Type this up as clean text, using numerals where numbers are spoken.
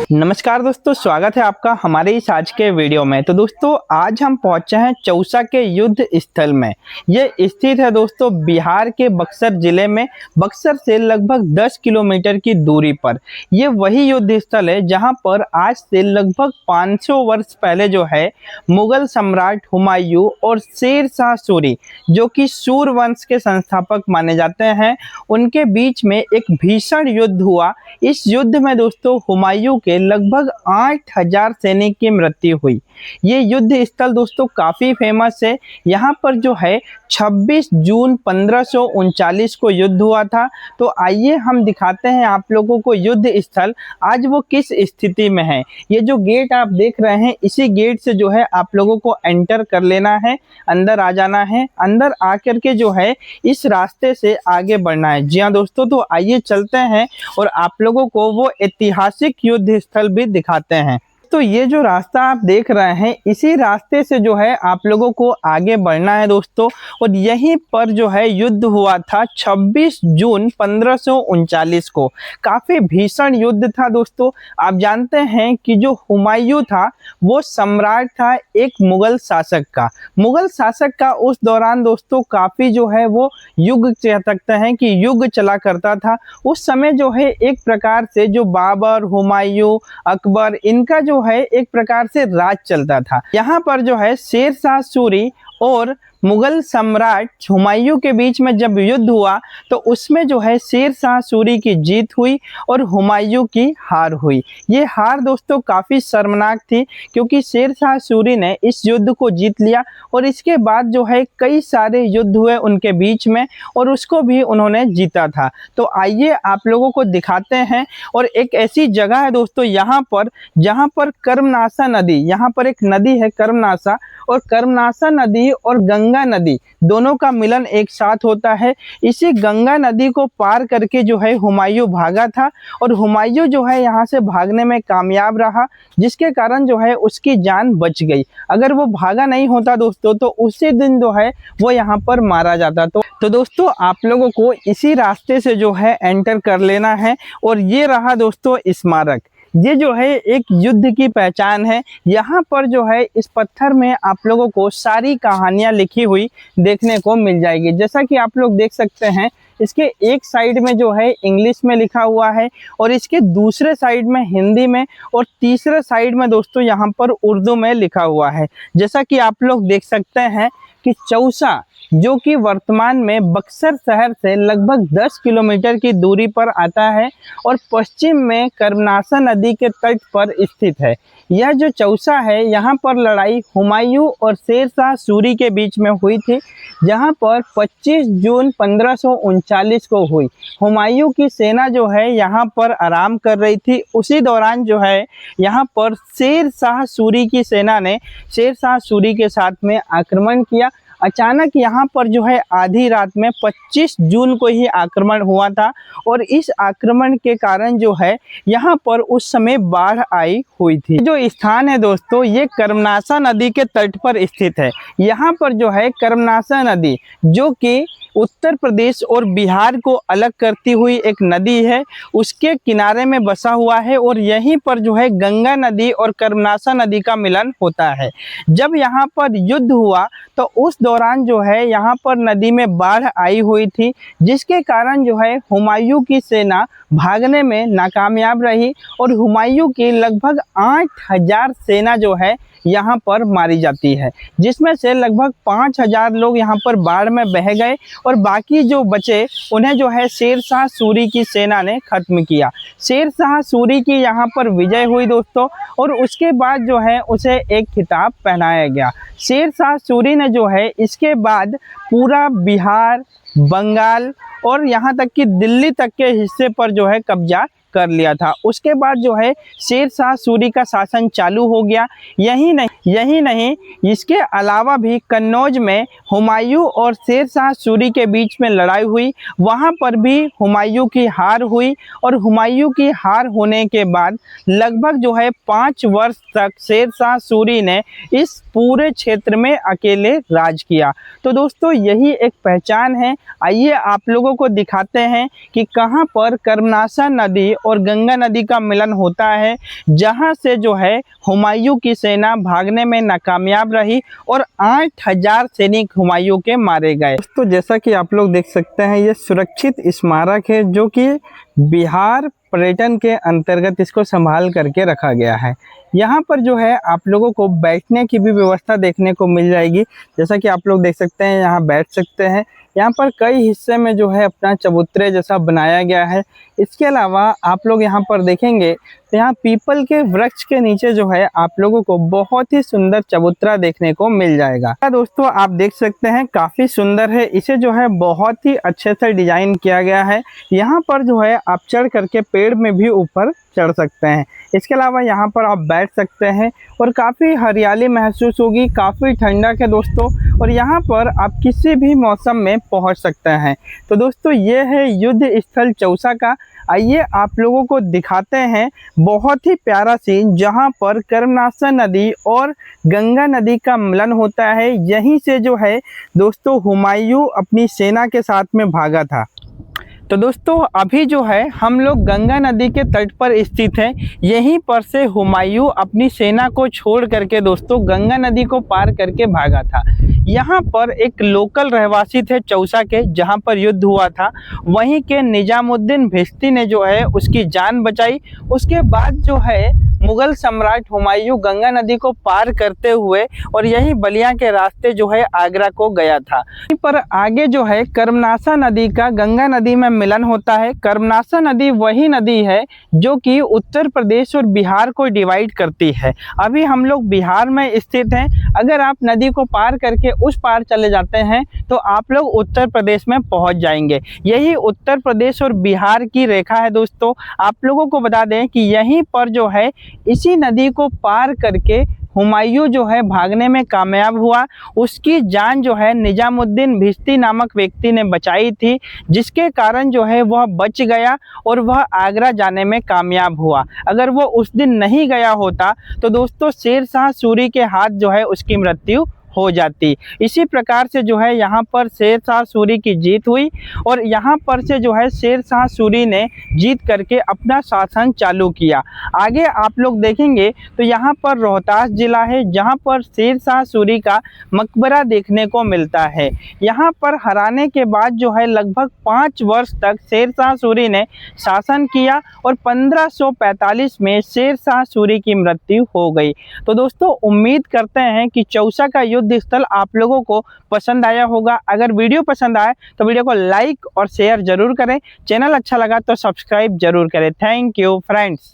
नमस्कार दोस्तों, स्वागत है आपका हमारे इस आज के वीडियो में। तो दोस्तों आज हम पहुंचे हैं चौसा के युद्ध स्थल में। ये स्थित है दोस्तों बिहार के बक्सर जिले में, बक्सर से लगभग 10 किलोमीटर की दूरी पर। ये वही युद्ध स्थल है जहां पर आज से लगभग 500 वर्ष पहले जो है मुगल सम्राट हुमायूं और शेर शाह सूरी, जो कि सूर वंश के संस्थापक माने जाते हैं, उनके बीच में एक भीषण युद्ध हुआ। इस युद्ध में दोस्तों हुमायूं के लगभग 8000 सैनिक की मृत्यु हुई। ये युद्ध स्थल दोस्तों काफ़ी फेमस है। यहाँ पर जो है 26 जून 1539 को युद्ध हुआ था। तो आइए हम दिखाते हैं आप लोगों को युद्ध स्थल आज वो किस स्थिति में है। ये जो गेट आप देख रहे हैं, इसी गेट से जो है आप लोगों को एंटर कर लेना है, अंदर आ जाना है। अंदर आकर के जो है इस रास्ते से आगे बढ़ना है। जी हाँ दोस्तों, तो आइए चलते हैं और आप लोगों को वो ऐतिहासिक युद्ध स्थल भी दिखाते हैं। तो ये जो रास्ता आप देख रहे हैं, इसी रास्ते से जो है आप लोगों को आगे बढ़ना है दोस्तों। और यहीं पर जो है युद्ध हुआ था 26 जून 1539 को। काफ़ी भीषण युद्ध था दोस्तों। आप जानते हैं कि जो हुमायूं था वो सम्राट था एक मुगल शासक का। मुगल शासक का उस दौरान दोस्तों काफ़ी जो है वो युग कह सकते हैं कि युग चला करता था। उस समय जो है एक प्रकार से जो बाबर, हुमायूं, अकबर, इनका जो है एक प्रकार से राज चलता था। यहाँ पर जो है शेर शाह सूरी और मुगल सम्राट हुमायूं के बीच में जब युद्ध हुआ तो उसमें जो है शेर शाह सूरी की जीत हुई और हुमायूं की हार हुई। ये हार दोस्तों काफ़ी शर्मनाक थी, क्योंकि शेर शाह सूरी ने इस युद्ध को जीत लिया और इसके बाद जो है कई सारे युद्ध हुए उनके बीच में और उसको भी उन्होंने जीता था। तो आइए आप लोगों को दिखाते हैं। और एक ऐसी जगह है दोस्तों यहाँ पर जहाँ पर कर्मनासा नदी, यहाँ पर एक नदी है कर्मनासा, और कर्मनासा नदी और गंगा नदी दोनों का मिलन एक साथ होता है। इसी गंगा नदी को पार करके जो है हुमायूं भागा था और हुमायूं जो है यहाँ से भागने में कामयाब रहा, जिसके कारण जो है उसकी जान बच गई। अगर वो भागा नहीं होता दोस्तों तो उसी दिन जो है वो यहाँ पर मारा जाता। तो दोस्तों आप लोगों को इसी रास्ते से जो है एंटर कर लेना है। और ये रहा दोस्तों स्मारक। ये जो है एक युद्ध की पहचान है। यहाँ पर जो है इस पत्थर में आप लोगों को सारी कहानियाँ लिखी हुई देखने को मिल जाएगी। जैसा कि आप लोग देख सकते हैं, इसके एक साइड में जो है इंग्लिश में लिखा हुआ है और इसके दूसरे साइड में हिंदी में और तीसरे साइड में दोस्तों यहाँ पर उर्दू में लिखा हुआ है। जैसा कि आप लोग देख सकते हैं कि चौसा, जो कि वर्तमान में बक्सर शहर से लगभग 10 किलोमीटर की दूरी पर आता है और पश्चिम में कर्मनासा नदी के तट पर स्थित है। यह जो चौसा है, यहाँ पर लड़ाई हुमायूं और शेर शाह सूरी के बीच में हुई थी, जहाँ पर 25 जून 1539 को हुई। हुमायूं की सेना जो है यहाँ पर आराम कर रही थी। उसी दौरान जो है यहाँ पर शेर शाह सूरी की सेना ने शेर शाह सूरी के साथ में आक्रमण किया। अचानक यहाँ पर जो है आधी रात में 25 जून को ही आक्रमण हुआ था और इस आक्रमण के कारण जो है यहाँ पर उस समय बाढ़ आई हुई थी। जो स्थान है दोस्तों, ये कर्मनासा नदी के तट पर स्थित है। यहाँ पर जो है कर्मनासा नदी, जो कि उत्तर प्रदेश और बिहार को अलग करती हुई एक नदी है, उसके किनारे में बसा हुआ है और यहीं पर जो है गंगा नदी और कर्मनासा नदी का मिलन होता है। जब यहाँ पर युद्ध हुआ तो उस दौरान जो है यहाँ पर नदी में बाढ़ आई हुई थी, जिसके कारण जो है हुमायूं की सेना भागने में नाकामयाब रही और हुमायूं की लगभग 8000 सेना जो है यहाँ पर मारी जाती है, जिसमें से लगभग 5000 लोग यहाँ पर बाढ़ में बह गए और बाकी जो बचे उन्हें जो है शेर शाह सूरी की सेना ने खत्म किया। शेर शाह सूरी की यहाँ पर विजय हुई दोस्तों और उसके बाद जो है उसे एक खिताब पहनाया गया। शेर शाह सूरी ने जो है इसके बाद पूरा बिहार, बंगाल और यहाँ तक कि दिल्ली तक के हिस्से पर जो है कब्जा कर लिया था। उसके बाद जो है शेर शाह सूरी का शासन चालू हो गया। यही नहीं इसके अलावा भी कन्नौज में हुमायूं और शेर शाह सूरी के बीच में लड़ाई हुई। वहां पर भी हुमायूं की हार हुई और हुमायूं की हार होने के बाद लगभग जो है 5 वर्ष तक शेर शाह सूरी ने इस पूरे क्षेत्र में अकेले राज किया। तो दोस्तों यही एक पहचान है। आइए आप लोगों को दिखाते हैं कि कहां पर कर्मनासा नदी और गंगा नदी का मिलन होता है, जहां से जो है हुमायूं की सेना भागने में नाकामयाब रही और 8000 सैनिक हुमायूं के मारे गए। दोस्तों जैसा कि आप लोग देख सकते हैं, ये सुरक्षित स्मारक है जो कि बिहार पर्यटन के अंतर्गत इसको संभाल करके रखा गया है। यहाँ पर जो है आप लोगों को बैठने की भी व्यवस्था देखने को मिल जाएगी। जैसा कि आप लोग देख सकते हैं, यहाँ बैठ सकते हैं। यहाँ पर कई हिस्से में जो है अपना चबूतरे जैसा बनाया गया है। इसके अलावा आप लोग यहाँ पर देखेंगे तो यहाँ पीपल के वृक्ष के नीचे जो है आप लोगों को बहुत ही सुंदर चबूतरा देखने को मिल जाएगा। दोस्तों आप देख सकते हैं काफ़ी सुंदर है, इसे जो है बहुत ही अच्छे से डिजाइन किया गया है। यहाँ पर जो है आप चढ़ करके पेड़ में भी ऊपर चढ़ सकते हैं। इसके अलावा यहाँ पर आप बैठ सकते हैं और काफ़ी हरियाली महसूस होगी, काफ़ी ठंडक है दोस्तों, और यहाँ पर आप किसी भी मौसम में पहुँच सकते हैं। तो दोस्तों ये है युद्ध स्थल चौसा का। आइए आप लोगों को दिखाते हैं बहुत ही प्यारा सीन, जहाँ पर कर्मनाशा नदी और गंगा नदी का मिलन होता है। यहीं से जो है दोस्तों हुमायूं अपनी सेना के साथ में भागा था। तो दोस्तों अभी जो है हम लोग गंगा नदी के तट पर स्थित हैं। यहीं पर से हुमायूं अपनी सेना को छोड़ करके दोस्तों गंगा नदी को पार करके भागा था। यहाँ पर एक लोकल रहवासी थे चौसा के, जहाँ पर युद्ध हुआ था। वहीं के निजामुद्दीन भिश्ती ने जो है उसकी जान बचाई। उसके बाद जो है मुगल सम्राट हुमायूं गंगा नदी को पार करते हुए और यही बलिया के रास्ते जो है आगरा को गया था। यहीं पर आगे जो है कर्मनाशा नदी का गंगा नदी में मिलन होता है। कर्मनाशा नदी वही नदी है जो कि उत्तर प्रदेश और बिहार को डिवाइड करती है। अभी हम लोग बिहार में स्थित हैं। अगर आप नदी को पार करके उस पार चले जाते हैं तो आप लोग उत्तर प्रदेश में पहुंच जाएंगे। यही उत्तर प्रदेश और बिहार की रेखा है दोस्तों। आप लोगों को बता दें कि यहीं पर जो है इसी नदी को पार करके हुमायूं जो है भागने में कामयाब हुआ। उसकी जान जो है निजामुद्दीन भिश्ती नामक व्यक्ति ने बचाई थी, जिसके कारण जो है वह बच गया और वह आगरा जाने में कामयाब हुआ। अगर वो उस दिन नहीं गया होता तो दोस्तों शेर शाह सूरी के हाथ जो है उसकी मृत्यु हो जाती। इसी प्रकार से जो है यहाँ पर शेर शाह सूरी की जीत हुई और यहाँ पर से जो है शेर शाह सूरी ने जीत करके अपना शासन चालू किया। आगे आप लोग देखेंगे तो यहाँ पर रोहतास जिला है, जहाँ पर शेर शाह सूरी का मकबरा देखने को मिलता है। यहाँ पर हराने के बाद जो है लगभग 5 वर्ष तक शेर शाह सूरी ने शासन किया और 1545 में शेर शाह सूरी की मृत्यु हो गई। तो दोस्तों उम्मीद करते हैं कि चौसा का युद्ध स्थल आप लोगों को पसंद आया होगा। अगर वीडियो पसंद आए तो वीडियो को लाइक और शेयर जरूर करें। चैनल अच्छा लगा तो सब्सक्राइब जरूर करें। Thank you friends.